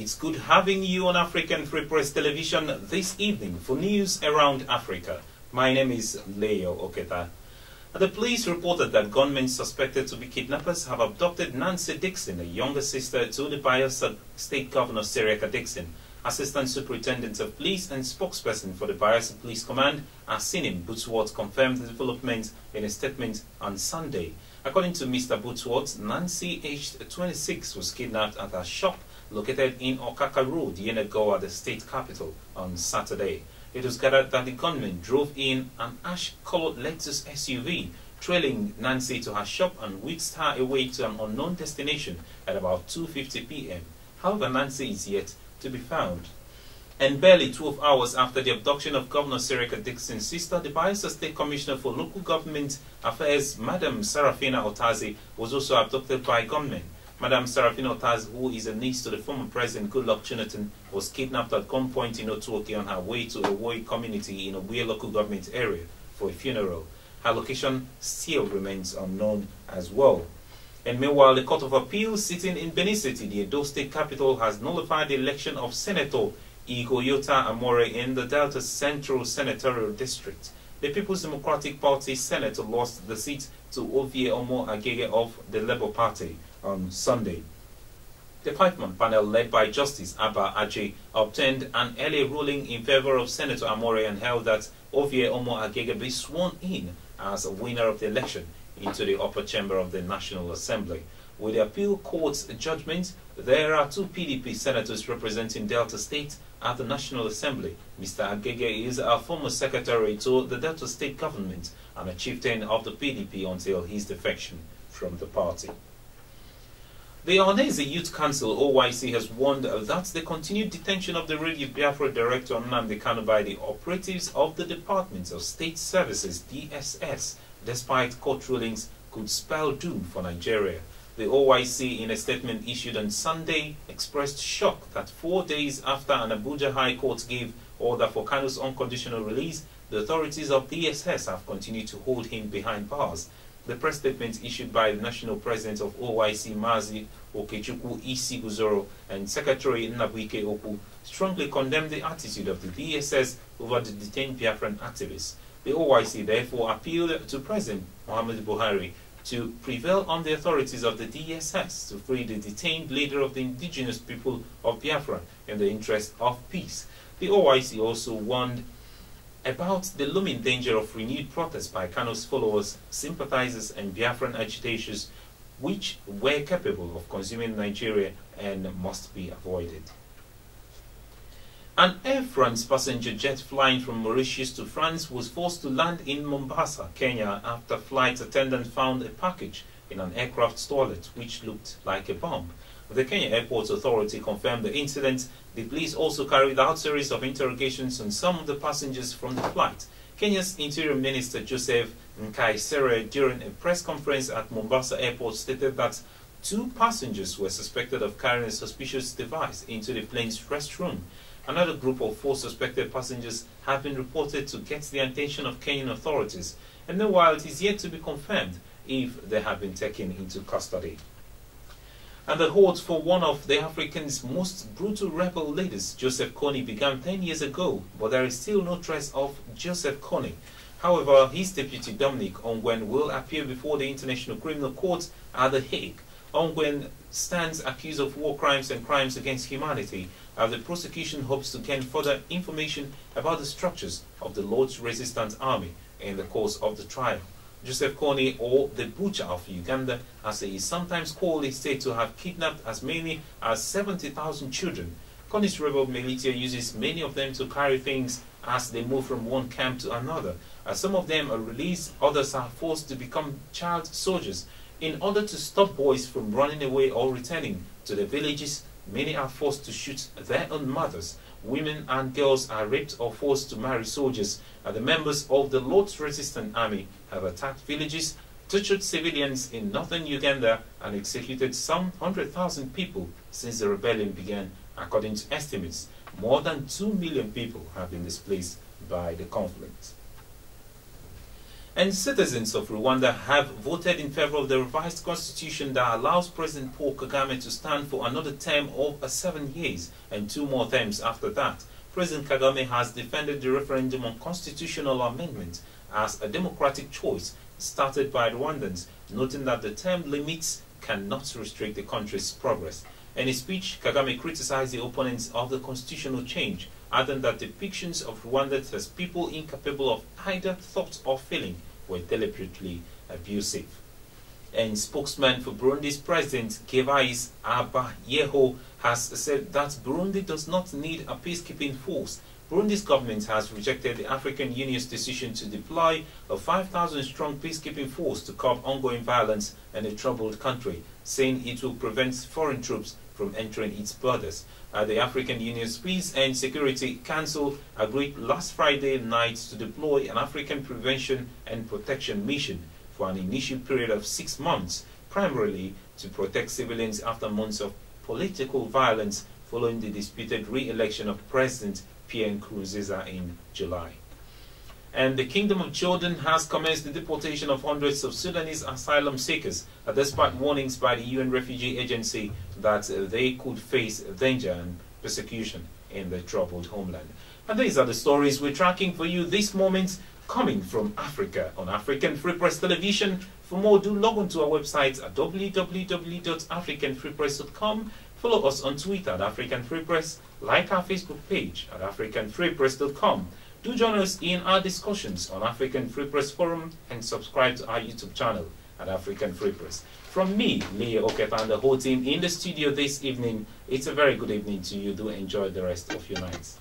It's good having you on African Free Press Television this evening for news around Africa. My name is Leo Oketa. The police reported that gunmen suspected to be kidnappers have abducted Nancy Dixon, a younger sister to the Bayelsa State Governor Seriaka Dixon. Assistant Superintendent of Police and spokesperson for the Bayelsa Police Command, Asinim Butworth, confirmed the development in a statement on Sunday. According to Mr. Butworth, Nancy, aged 26, was kidnapped at her shop located in Okaka Road, Yenagoa, the state capital, on Saturday. It was gathered that the gunmen drove in an ash-colored Lexus SUV, trailing Nancy to her shop and whisked her away to an unknown destination at about 2:50 p.m. However, Nancy is yet to be found. And barely 12 hours after the abduction of Governor Seriaka Dixon's sister, the Bayelsa State Commissioner for Local Government Affairs, Madam Sarafina Otazi, was also abducted by gunmen. Madam Sarafina Otazi, who is a niece to the former President Goodluck Jonathan, was kidnapped at gunpoint in Otuoke on her way to a Woi community in Obuye local government area for a funeral. Her location still remains unknown as well. And meanwhile, the Court of Appeal sitting in Benin City, the Edo State capital, has nullified the election of Senator Igoyota Amore in the Delta Central Senatorial District. The People's Democratic Party senator lost the seat to Ovie Omo Agege of the Labour Party on Sunday. The five-man panel led by Justice Abba Aje obtained an early ruling in favor of Senator Amore and held that Ovie Omo Agege be sworn in as a winner of the election into the upper chamber of the National Assembly. With the appeal court's judgment, there are two PDP senators representing Delta State at the National Assembly. Mr. Agege is a former secretary to the Delta State government and a chieftain of the PDP until his defection from the party. The Ohanaeze Youth Council (OYC) has warned that the continued detention of the Radio Biafra director Nnamdi Kanu by the operatives of the Department of State Services (DSS), despite court rulings, could spell doom for Nigeria. The OYC, in a statement issued on Sunday, expressed shock that 4 days after an Abuja High Court gave order for Kanu's unconditional release, the authorities of DSS have continued to hold him behind bars. The press statement issued by the National President of OYC, Mazi Okechukwu Isiguzoro, and Secretary Nnabuike Oku strongly condemned the attitude of the DSS over the detained Biafran activists. The OYC therefore appealed to President Muhammadu Buhari to prevail on the authorities of the DSS to free the detained leader of the indigenous people of Biafra in the interest of peace. The OIC also warned about the looming danger of renewed protests by Kanu's followers, sympathizers and Biafran agitators, which were capable of consuming Nigeria and must be avoided. An Air France passenger jet flying from Mauritius to France was forced to land in Mombasa, Kenya, after flight attendant found a package in an aircraft toilet which looked like a bomb. The Kenya Airports Authority confirmed the incident. The police also carried out a series of interrogations on some of the passengers from the flight. Kenya's Interior Minister Joseph Nkaisere, during a press conference at Mombasa Airport, stated that 2 passengers were suspected of carrying a suspicious device into the plane's restroom. Another group of 4 suspected passengers have been reported to get the attention of Kenyan authorities, and meanwhile it is yet to be confirmed if they have been taken into custody. And the hold for one of the African's most brutal rebel leaders, Joseph Kony, began 10 years ago, but there is still no trace of Joseph Kony. However, his deputy Dominic Ongwen will appear before the International Criminal Court at The Hague. Ongwen stands accused of war crimes and crimes against humanity, as the prosecution hopes to gain further information about the structures of the Lord's Resistance Army in the course of the trial. Joseph Kony, or the Butcher of Uganda, as he is sometimes called, is said to have kidnapped as many as 70,000 children. Kony's rebel militia uses many of them to carry things as they move from one camp to another. As some of them are released, others are forced to become child soldiers. In order to stop boys from running away or returning to their villages, many are forced to shoot their own mothers. Women and girls are raped or forced to marry soldiers. And the members of the Lord's Resistance Army have attacked villages, tortured civilians in northern Uganda, and executed some 100,000 people since the rebellion began. According to estimates, more than 2 million people have been displaced by the conflict. And citizens of Rwanda have voted in favor of the revised constitution that allows President Paul Kagame to stand for another term of 7 years and 2 more terms after that. President Kagame has defended the referendum on constitutional amendment as a democratic choice started by Rwandans, noting that the term limits cannot restrict the country's progress. In his speech, Kagame criticized the opponents of the constitutional change, adding that depictions of Rwandans as people incapable of either thought or feeling were deliberately abusive. And spokesman for Burundi's president, Gervais Abayeho, has said that Burundi does not need a peacekeeping force. Burundi's government has rejected the African Union's decision to deploy a 5,000-strong peacekeeping force to curb ongoing violence in a troubled country, saying it will prevent foreign troops from entering its borders. The African Union's Peace and Security Council agreed last Friday night to deploy an African Prevention and Protection Mission for an initial period of 6 months, primarily to protect civilians after months of political violence following the disputed re-election of President Pierre Nkurunziza in July. And the Kingdom of Jordan has commenced the deportation of hundreds of Sudanese asylum seekers, despite warnings by the UN Refugee Agency that they could face danger and persecution in their troubled homeland. And these are the stories we're tracking for you this moment, coming from Africa on African Free Press Television. For more, do log on to our website at www.africanfreepress.com. Follow us on Twitter at African Free Press, like our Facebook page at africanfreepress.com. Do join us in our discussions on African Free Press Forum and subscribe to our YouTube channel at African Free Press. From me, Leo Oketa, and the whole team in the studio this evening, it's a very good evening to you. Do enjoy the rest of your night.